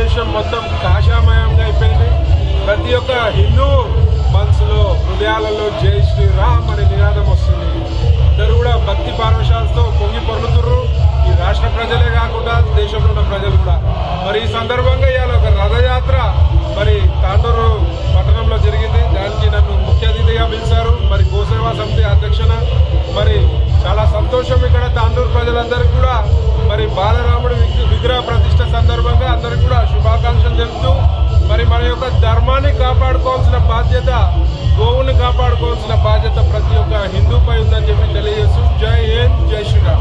భారతదేశం మొత్తం కాషామయంగా అయిపోయింది. ప్రతి ఒక్క హిందూ మనసులో హృదయాలలో జై శ్రీరామ్ అనే నినాదం వస్తుంది. అందరూ కూడా భక్తి పారవశాలతో పొంగి పొర్లుతుర్రు. ఈ రాష్ట్ర ప్రజలే కాకుండా దేశంలో ఉన్న ప్రజలు కూడా. మరి ఈ సందర్భంగా ఇవాళ ఒక రథయాత్ర మరి తాండూరు పట్టణంలో జరిగింది. దానికి నన్ను ముఖ్య అతిథిగా పిలిచారు. మరి గోసేవా సమితి అధ్యక్షన మరి చాలా సంతోషం. ఇక్కడ తాండూరు ప్రజలందరికీ కూడా మరి బాలరాముడి విగ్రహ ప్రతిష్ట సందర్భంగా అందరికీ కూడా శుభాకాంక్షలు తెలుపుతూ మరి మన యొక్క ధర్మాన్ని కాపాడుకోవాల్సిన బాధ్యత, గోవుని కాపాడుకోవాల్సిన బాధ్యత ప్రతి ఒక్క హిందూపై ఉందని చెప్పి తెలియజేస్తూ జై హింద్, జై శ్రీరామ్.